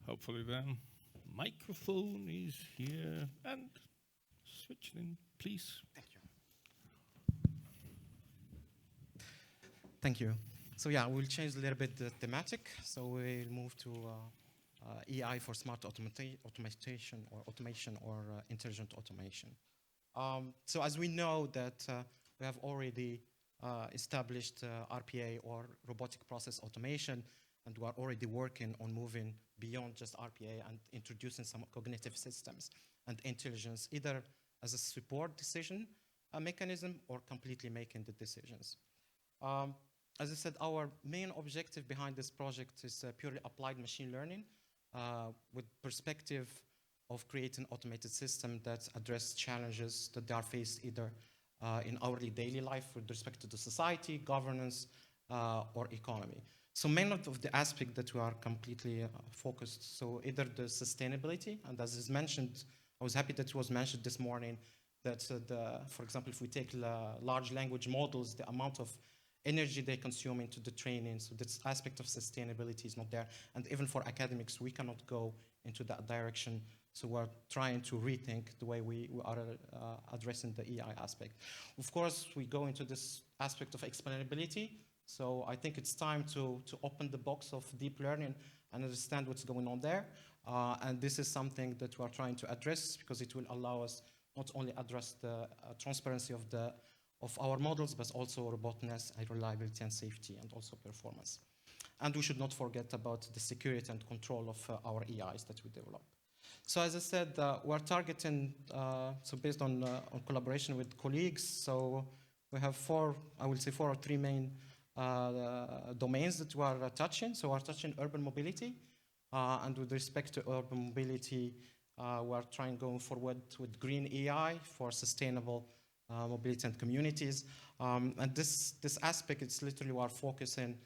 Hopefully the microphone is here. And switch in, please. Thank you. Thank you. So yeah, we'll change a little bit the thematic. So we'll move to EI for smart automation or intelligent automation. So as we know that we have already established RPA or robotic process automation, and we are already working on moving beyond just RPA and introducing some cognitive systems and intelligence, either as a support decision mechanism or completely making the decisions. As I said, our main objective behind this project is purely applied machine learning with perspective of creating automated systems that address challenges that they are faced either in our daily life with respect to the society, governance, or economy. So many of the aspects that we are completely focused, so either the sustainability, and as is mentioned, I was happy that it was mentioned this morning that, for example, if we take large language models, the amount of energy they consume into the training, so this aspect of sustainability is not there. And even for academics, we cannot go into that direction. So we're trying to rethink the way we are addressing the EI aspect. Of course, we go into this aspect of explainability. So I think it's time to open the box of deep learning and understand what's going on there. And this is something that we are trying to address because it will allow us not only address the transparency of our models, but also robustness, reliability, and safety, and also performance. And we should not forget about the security and control of our EIs that we develop. So as I said, we're targeting, so based on collaboration with colleagues, so we have four or three main domains that we are touching. So we're touching urban mobility, and with respect to urban mobility, we're trying going forward with green EI for sustainable mobility and communities. And this aspect, it's literally we are focusing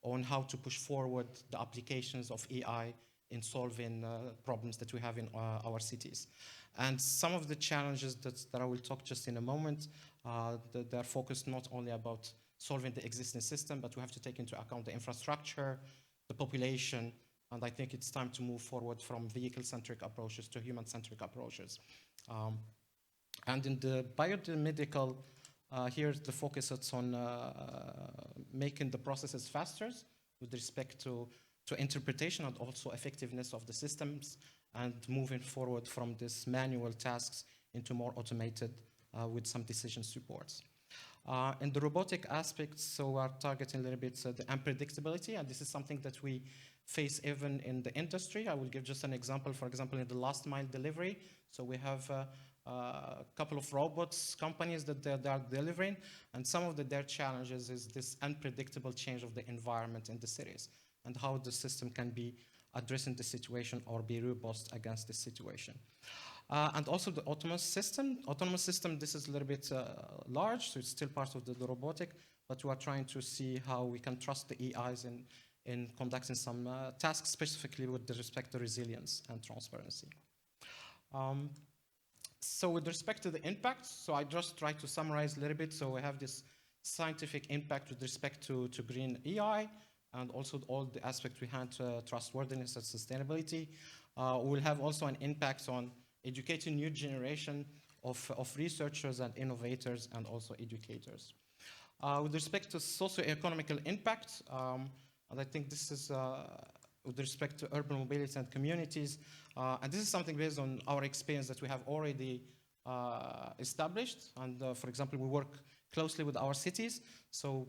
on how to push forward the applications of EI in solving problems that we have in our cities. And some of the challenges that I will talk just in a moment, they're focused not only about solving the existing system, but we have to take into account the infrastructure, the population, and I think it's time to move forward from vehicle-centric approaches to human-centric approaches. And in the biomedical, here the focus is on making the processes faster with respect to interpretation and also effectiveness of the systems, and moving forward from this manual tasks into more automated with some decision supports. In the robotic aspects, so we're targeting a little bit the unpredictability, and this is something that we face even in the industry. I will give just an example. For example, in the last mile delivery, so we have a couple of robots companies that they are delivering, and some of their challenges is this unpredictable change of the environment in the cities and how the system can be addressing the situation or be robust against the situation. And also the autonomous system. Autonomous system, this is a little bit large, so it's still part of the robotic, but we are trying to see how we can trust the EIs in conducting some tasks, specifically with respect to resilience and transparency. So with respect to the impact, so I just try to summarize a little bit. So we have this scientific impact with respect to green EI, and also all the aspects behind trustworthiness and sustainability. We'll have also an impact on educating new generation of researchers and innovators and also educators. With respect to socio-economical impact, and I think this is with respect to urban mobility and communities, and this is something based on our experience that we have already established. And for example, we work closely with our cities, so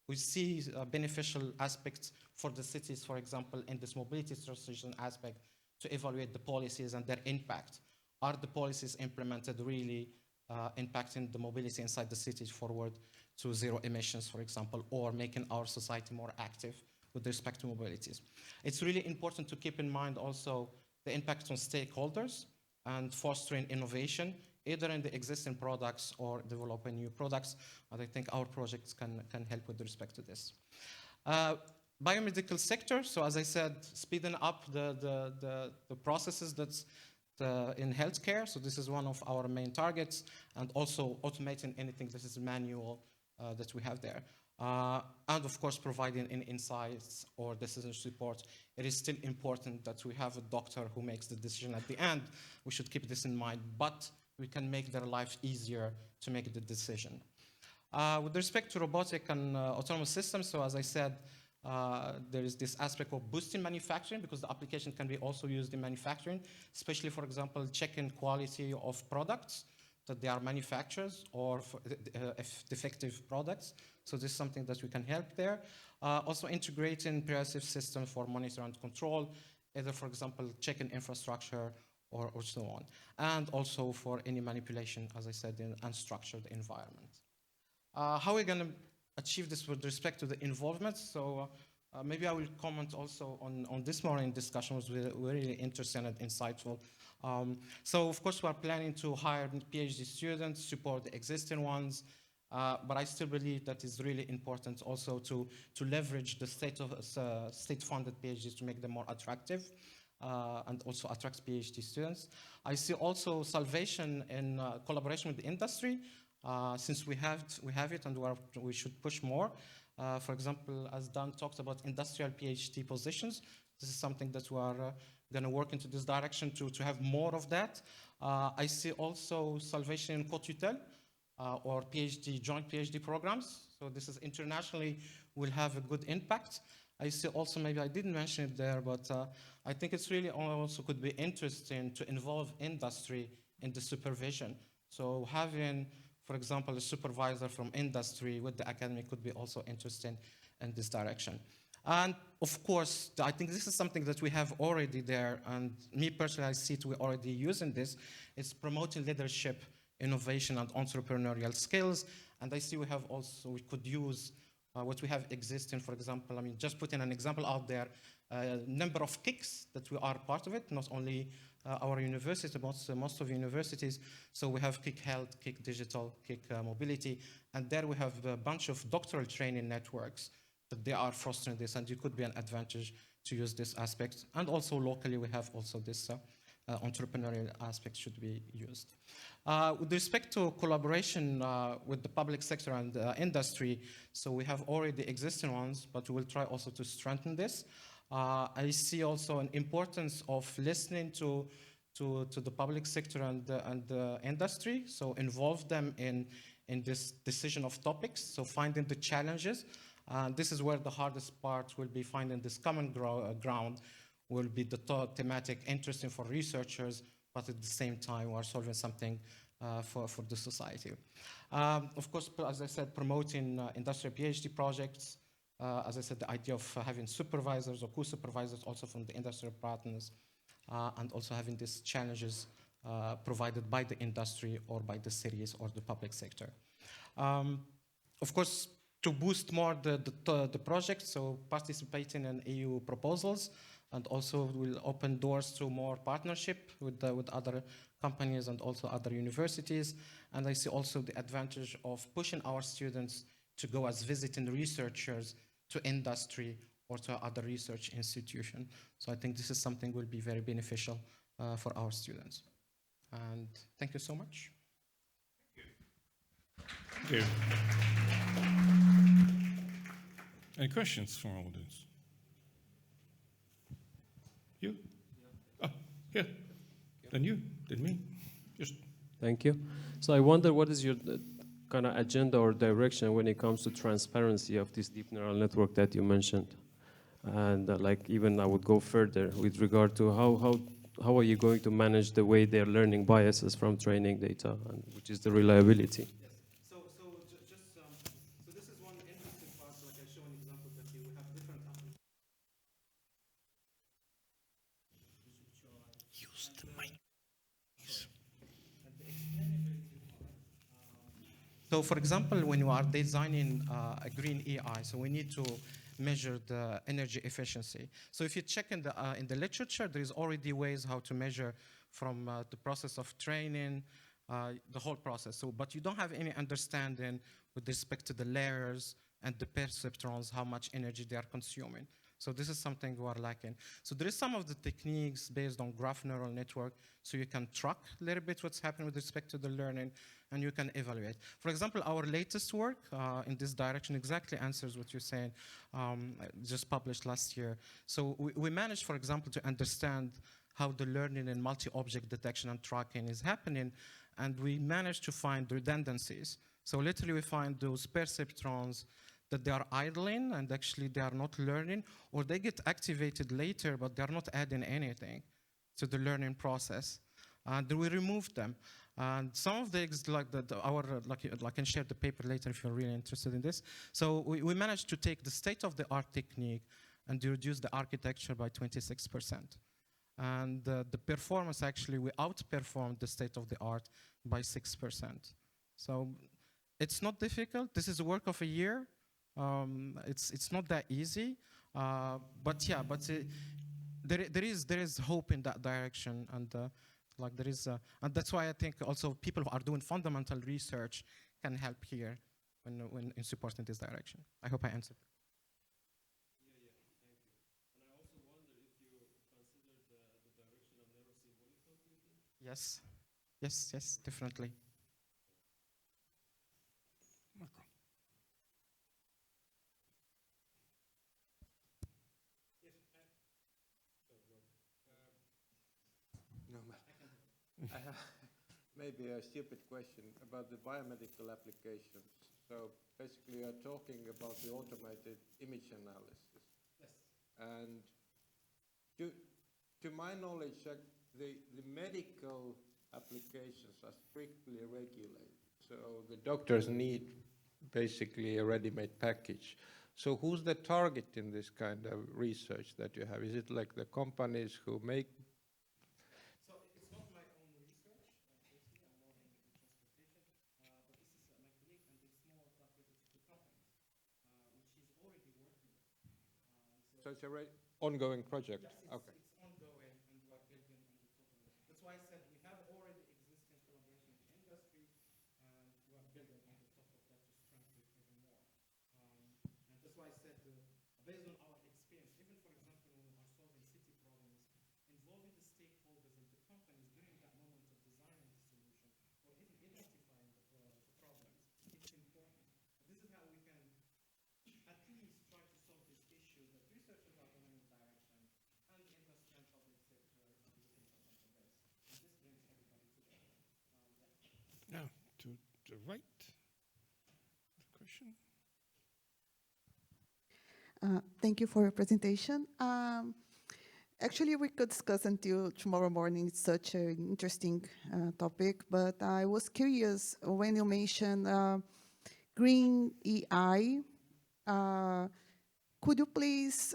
we see beneficial aspects for the cities, for example, in this mobility transition aspect, to evaluate the policies and their impact. Are the policies implemented really impacting the mobility inside the cities forward to zero emissions, for example, or making our society more active with respect to mobilities? It's really important to keep in mind also the impact on stakeholders and fostering innovation, either in the existing products or developing new products. And I think our projects can help with respect to this. Biomedical sector, so as I said, speeding up the processes that's in healthcare. So this is one of our main targets, and also automating anything that is manual that we have there. And of course, providing any insights or decision support. It is still important that we have a doctor who makes the decision at the end. We should keep this in mind, but we can make their life easier to make the decision. With respect to robotic and autonomous systems, so as I said, there is this aspect of boosting manufacturing, because the application can be also used in manufacturing, especially, for example, checking quality of products that they are manufactured, or if defective products. So this is something that we can help there. Also integrating preventive systems for monitor and control, either, for example, checking infrastructure or so on. And also for any manipulation, as I said, in unstructured environment. How are we going to achieve this with respect to the involvement? So maybe I will comment also on this morning discussion, was really interesting and insightful. So of course, we are planning to hire PhD students, support the existing ones, but I still believe that it's really important also to leverage the state-funded PhDs to make them more attractive, and also attract PhD students. I see also salvation in collaboration with the industry, since we have it, and we should push more. For example, as Dan talked about industrial PhD positions, this is something that we are going to work into this direction to have more of that. I see also salvation in co-tutel, or joint PhD programs. So this is internationally will have a good impact. I see also, maybe I didn't mention it there, but I think it's really also could be interesting to involve industry in the supervision. So having, for example, a supervisor from industry with the academic could be also interesting in this direction. And of course, I think this is something that we have already there, and me personally, I see it, we're already using this. It's promoting leadership, innovation, and entrepreneurial skills. And I see we could use what we have existing, for example, I mean, just putting an example out there, number of KICs that we are part of it, not only our university, but most of universities. So we have KIC Health, KIC Digital, KIC Mobility, and there we have a bunch of doctoral training networks that they are fostering this, and it could be an advantage to use this aspect. And also locally, we have also this entrepreneurial aspect should be used. With respect to collaboration with the public sector and industry, so we have already existing ones, but we will try also to strengthen this. I see also an importance of listening to the public sector and the industry, so involve them in this decision of topics, so finding the challenges. This is where the hardest part will be, finding this common ground will be the thematic interesting for researchers, but at the same time we are solving something for the society. Of course, as I said, promoting industrial PhD projects. As I said, the idea of having supervisors or co-supervisors also from the industrial partners, and also having these challenges provided by the industry or by the cities or the public sector. Of course, to boost more the project, so participating in EU proposals, and also will open doors to more partnership with other companies and also other universities. And I see also the advantage of pushing our students to go as visiting researchers to industry or to other research institution. So I think this is something will be very beneficial for our students. And thank you so much. Thank you. Any questions from our audience? You? Oh, here. Then you, then me. Just. Thank you. So I wonder, what is your kind of agenda or direction when it comes to transparency of this deep neural network that you mentioned? And like, even I would go further with regard to how are you going to manage the way they're learning biases from training data, and which is the reliability? So this is one interesting part. Like I show an example that we have different applications. Use the mic. So for example, when you are designing a green AI, so we need to measure the energy efficiency. So if you check in the literature, there is already ways how to measure from the process of training, the whole process. So, but you don't have any understanding with respect to the layers and the perceptrons, how much energy they are consuming. So this is something we are lacking. So there is some of the techniques based on graph neural network, so you can track a little bit what's happening with respect to the learning, and you can evaluate. For example, our latest work in this direction exactly answers what you're saying, just published last year. So we managed, for example, to understand how the learning in multi-object detection and tracking is happening, and we managed to find redundancies. So literally we find those perceptrons that they are idling and actually they are not learning, or they get activated later, but they're not adding anything to the learning process. And we removed them. And some of the, I can share the paper later if you're really interested in this. So we managed to take the state-of-the-art technique and reduce the architecture by 26%. And the performance, actually, we outperformed the state-of-the-art by 6%. So it's not difficult. This is a work of a year. It's not that easy, but yeah, but there is hope in that direction, and like there is, and that's why I think also people who are doing fundamental research can help here when in supporting this direction. I hope I answered. Yeah, thank you. And I also wonder if you consider the direction of neurosymbolical thinking. Yes, yes, definitely. Marco. No, I have maybe a stupid question about the biomedical applications. So basically, you're talking about the automated image analysis. Yes. And to my knowledge, the medical applications are strictly regulated. So the doctors need basically a ready-made package. So who's the target in this kind of research that you have? Is it like the companies who make? So it's not my own research. Basically, I'm more in transportation, but this is my colleague and the small pharmaceutical companies, which is already working. So it's a ongoing project? Yes, Okay. it's ongoing, and we are building on the top of it. That's why I said we have already existing collaboration with industry, and we are building on the top of that to strengthen it even more. And that's why I said, based on our experience, even for example, when we are solving city problems, involving the stakeholders and the companies during that moment of designing the solution, or even identifying the problems, it's important. This is how we can at least try to solve this issue that researchers are going in the direction, and the industry and public sector are looking for something else. And this brings everybody together. Now, to the right, the question. Thank you for your presentation. Actually, we could discuss until tomorrow morning. It's such an interesting topic, but I was curious when you mentioned green EI. Could you please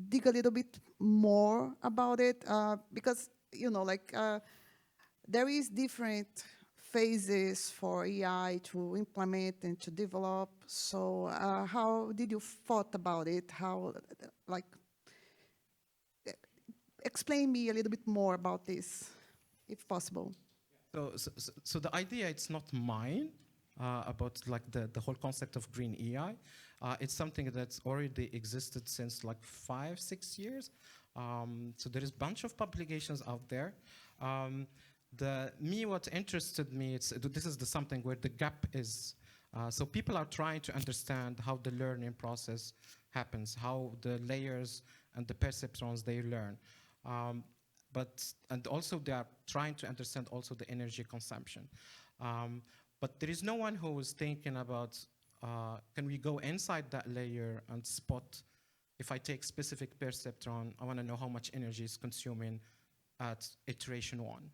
dig a little bit more about it? Because, you know, like there is different phases for EI to implement and to develop. So how did you thought about it? How, like, explain me a little bit more about this, if possible. So the idea, it's not mine, about like the whole concept of green EI. It's something that's already existed since like 5-6 years. So there is a bunch of publications out there. What interested me, this is something where the gap is. So people are trying to understand how the learning process happens, how the layers and the perceptrons they learn. And also they are trying to understand also the energy consumption. But there is no one who is thinking about, can we go inside that layer and spot, if I take specific perceptron, I want to know how much energy is consuming at iteration 1.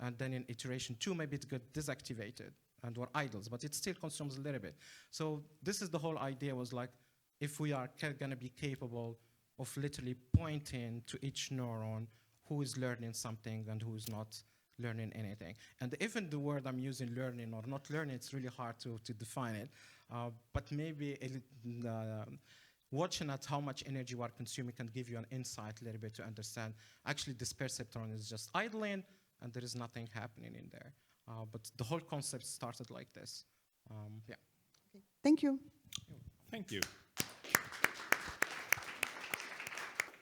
And then in iteration 2, maybe it got deactivated and were idles, but it still consumes a little bit. So this is the whole idea, was like, if we are going to be capable of literally pointing to each neuron who is learning something and who is not learning anything. And even the word I'm using, learning or not learning, it's really hard to define it. But maybe watching at how much energy we are consuming can give you an insight a little bit to understand, actually this perceptron is just idling and there is nothing happening in there. But the whole concept started like this. Yeah. Okay. Thank you. Thank you.